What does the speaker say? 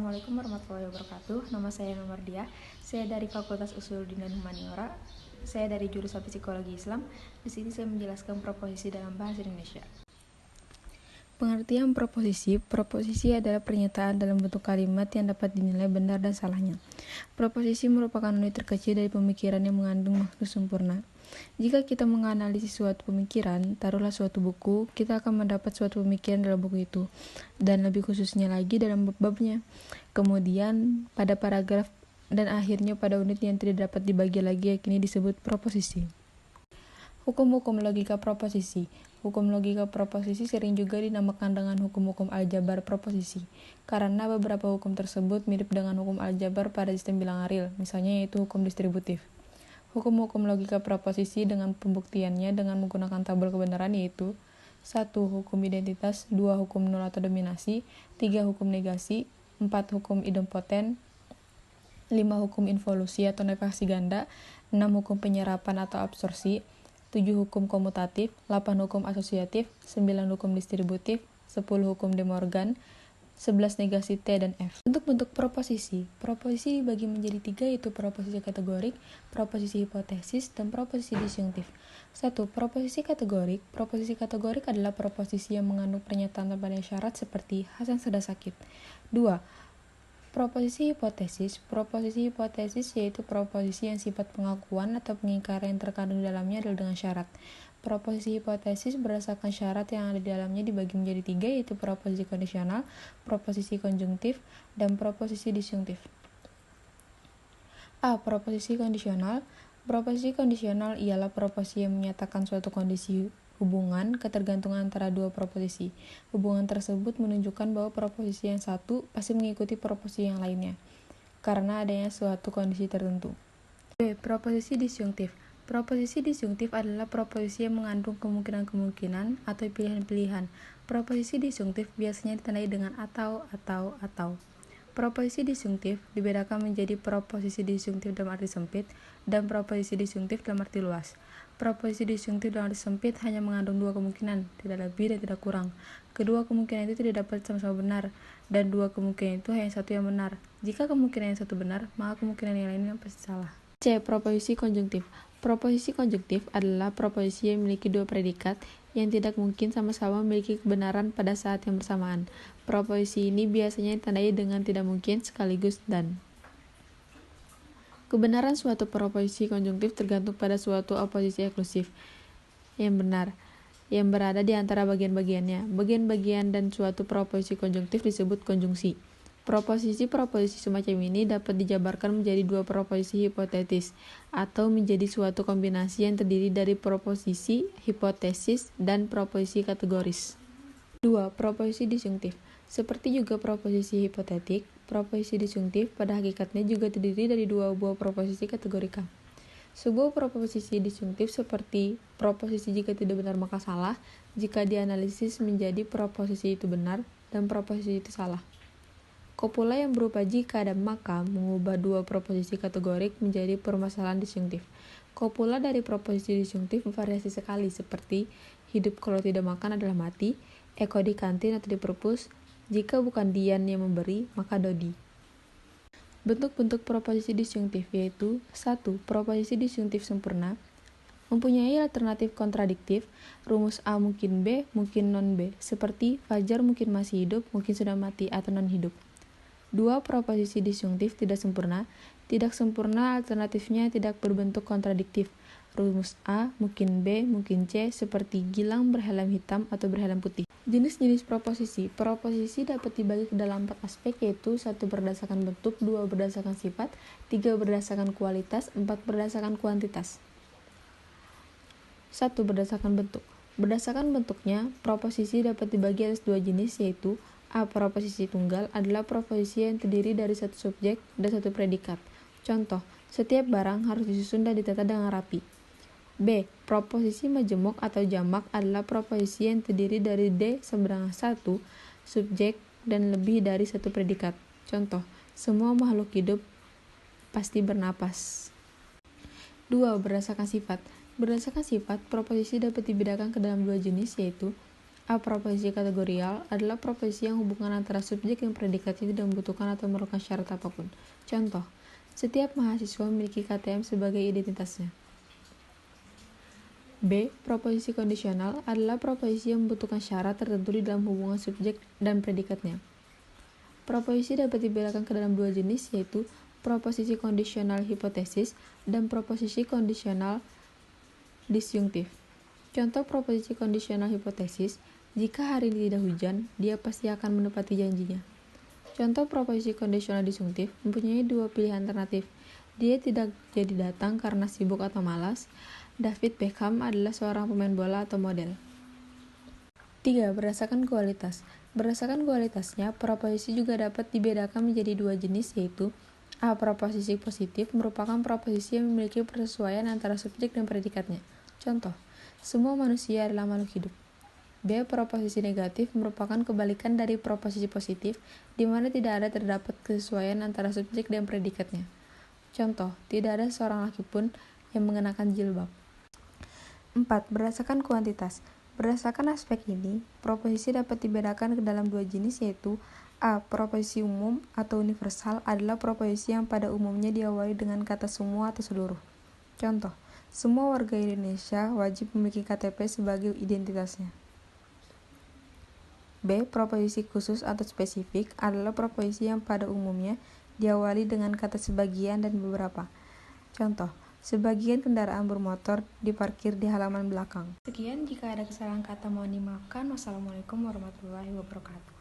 Assalamualaikum warahmatullahi wabarakatuh. Nama saya Nomardia. Saya dari Fakultas Usuluddin dan Humaniora. Saya dari jurusan Psikologi Islam. Di sini saya menjelaskan proposisi dalam bahasa Indonesia. Pengertian proposisi. Proposisi adalah pernyataan dalam bentuk kalimat yang dapat dinilai benar dan salahnya. Proposisi merupakan unit terkecil dari pemikiran yang mengandung maksud sempurna. Jika kita menganalisis suatu pemikiran, taruhlah suatu buku, kita akan mendapat suatu pemikiran dalam buku itu, dan lebih khususnya lagi dalam bab-babnya. Kemudian, pada paragraf dan akhirnya pada unit yang tidak dapat dibagi lagi, yakni disebut proposisi. Hukum-hukum logika proposisi. Hukum logika proposisi sering juga dinamakan dengan hukum-hukum aljabar proposisi, karena beberapa hukum tersebut mirip dengan hukum aljabar pada sistem bilangan real, misalnya yaitu hukum distributif. Hukum-hukum logika proposisi dengan pembuktiannya dengan menggunakan tabel kebenaran yaitu 1. Hukum identitas, 2. Hukum nol atau dominasi, 3. Hukum negasi, 4. Hukum idempoten, 5. Hukum involusi atau negasi ganda, 6. Hukum penyerapan atau absorpsi, 7. Hukum komutatif, 8. Hukum asosiatif, 9. Hukum distributif, 10. Hukum De Morgan, 11. Negasi T dan F. Bentuk-bentuk proposisi. Proposisi dibagi menjadi 3, yaitu proposisi kategorik, proposisi hipotesis, dan proposisi disjunktif. 1. Proposisi kategorik. Proposisi kategorik adalah proposisi yang mengandung pernyataan tanpa syarat seperti Hasan sedang sakit. 2. Proposisi hipotesis. Proposisi hipotesis yaitu proposisi yang sifat pengakuan atau pengingkaran yang terkandung di dalamnya adalah dengan syarat. Proposisi hipotesis berdasarkan syarat yang ada di dalamnya dibagi menjadi 3, yaitu proposisi kondisional, proposisi konjungtif, dan proposisi disjunktif. A. Proposisi kondisional. Proposisi kondisional ialah proposisi yang menyatakan suatu kondisi hubungan ketergantungan antara dua proposisi. Hubungan tersebut menunjukkan bahwa proposisi yang satu pasti mengikuti proposisi yang lainnya, karena adanya suatu kondisi tertentu. B. Proposisi disjunktif. Proposisi disjunktif adalah proposisi yang mengandung kemungkinan-kemungkinan atau pilihan-pilihan. Proposisi disjunktif biasanya ditandai dengan atau. Proposisi disjunktif dibedakan menjadi proposisi disjunktif dalam arti sempit dan proposisi disjunktif dalam arti luas. Proposisi disjunktif dalam arti sempit hanya mengandung dua kemungkinan, tidak lebih dan tidak kurang. Kedua kemungkinan itu tidak dapat sama-sama benar, dan dua kemungkinan itu hanya satu yang benar. Jika kemungkinan yang satu benar, maka kemungkinan yang lainnya pasti salah. C. Proposisi konjungtif. Proposisi konjungtif adalah proposisi yang memiliki dua predikat yang tidak mungkin sama-sama memiliki kebenaran pada saat yang bersamaan. Proposisi ini biasanya ditandai dengan tidak mungkin sekaligus dan. Kebenaran suatu proposisi konjungtif tergantung pada suatu oposisi eksklusif yang benar, yang berada di antara bagian-bagiannya. Bagian-bagian dan suatu proposisi konjungtif disebut konjungsi. Proposisi-proposisi semacam ini dapat dijabarkan menjadi dua proposisi hipotetis atau menjadi suatu kombinasi yang terdiri dari proposisi hipotesis dan proposisi kategoris. 2. Proposisi disjunktif. Seperti juga proposisi hipotetik, proposisi disjunktif pada hakikatnya juga terdiri dari dua buah proposisi kategorika. Sebuah proposisi disjunktif seperti proposisi jika tidak benar maka salah, jika dianalisis menjadi proposisi itu benar dan proposisi itu salah. Kopula yang berupa jika dan maka mengubah dua proposisi kategorik menjadi permasalahan disjunktif. Kopula dari proposisi disjunktif bervariasi sekali seperti hidup kalau tidak makan adalah mati, Eko di kantin atau di perpus, jika bukan Dian yang memberi maka Dodi. Bentuk-bentuk proposisi disjunktif yaitu 1. Proposisi disjunktif sempurna mempunyai alternatif kontradiktif, rumus A mungkin B, mungkin non B, seperti Fajar mungkin masih hidup, mungkin sudah mati atau non hidup. 2. Proposisi disjunktif tidak sempurna. Tidak sempurna alternatifnya tidak berbentuk kontradiktif. Rumus A, mungkin B, mungkin C, seperti Gilang berhelm hitam atau berhelm putih. Jenis-jenis proposisi. Proposisi dapat dibagi ke dalam 4 aspek, yaitu 1. Berdasarkan bentuk, 2. Berdasarkan sifat, 3. Berdasarkan kualitas, 4. Berdasarkan kuantitas. 1. Berdasarkan bentuk. Berdasarkan bentuknya, proposisi dapat dibagi atas dua jenis, yaitu A. Proposisi tunggal adalah proposisi yang terdiri dari satu subjek dan satu predikat. Contoh, setiap barang harus disusun dan ditata dengan rapi. B. Proposisi majemuk atau jamak adalah proposisi yang terdiri dari D seberangan satu subjek dan lebih dari satu predikat. Contoh, semua makhluk hidup pasti bernapas. 2. Berdasarkan sifat. Berdasarkan sifat, proposisi dapat dibedakan ke dalam dua jenis, yaitu A. Proposisi kategorial adalah proposisi yang hubungan antara subjek dan predikat itu tidak membutuhkan atau memerlukan syarat apapun. Contoh, setiap mahasiswa memiliki KTM sebagai identitasnya. B. Proposisi kondisional adalah proposisi yang membutuhkan syarat tertentu di dalam hubungan subjek dan predikatnya. Proposisi dapat dibedakan ke dalam dua jenis, yaitu proposisi kondisional hipotesis dan proposisi kondisional disjunktif. Contoh proposisi kondisional hipotesis, jika hari ini tidak hujan, dia pasti akan menepati janjinya. Contoh proposisi kondisional disjunktif mempunyai dua pilihan alternatif. Dia tidak jadi datang karena sibuk atau malas. David Beckham adalah seorang pemain bola atau model. 3. Berdasarkan kualitas. Berdasarkan kualitasnya, proposisi juga dapat dibedakan menjadi dua jenis, yaitu A. Proposisi positif merupakan proposisi yang memiliki persesuaian antara subjek dan predikatnya. Contoh, semua manusia adalah makhluk hidup. B. Proposisi negatif merupakan kebalikan dari proposisi positif, di mana tidak terdapat kesesuaian antara subjek dan predikatnya. Contoh, tidak ada seorang laki pun yang mengenakan jilbab. 4. Berdasarkan kuantitas. Berdasarkan aspek ini, proposisi dapat dibedakan ke dalam dua jenis, yaitu A. Proposisi umum atau universal adalah proposisi yang pada umumnya diawali dengan kata semua atau seluruh. Contoh, semua warga Indonesia wajib memiliki KTP sebagai identitasnya. B. Proposisi khusus atau spesifik adalah proposisi yang pada umumnya diawali dengan kata sebagian dan beberapa. Contoh, sebagian kendaraan bermotor diparkir di halaman belakang. Sekian, jika ada kesalahan kata mohon dimaafkan. Wassalamualaikum warahmatullahi wabarakatuh.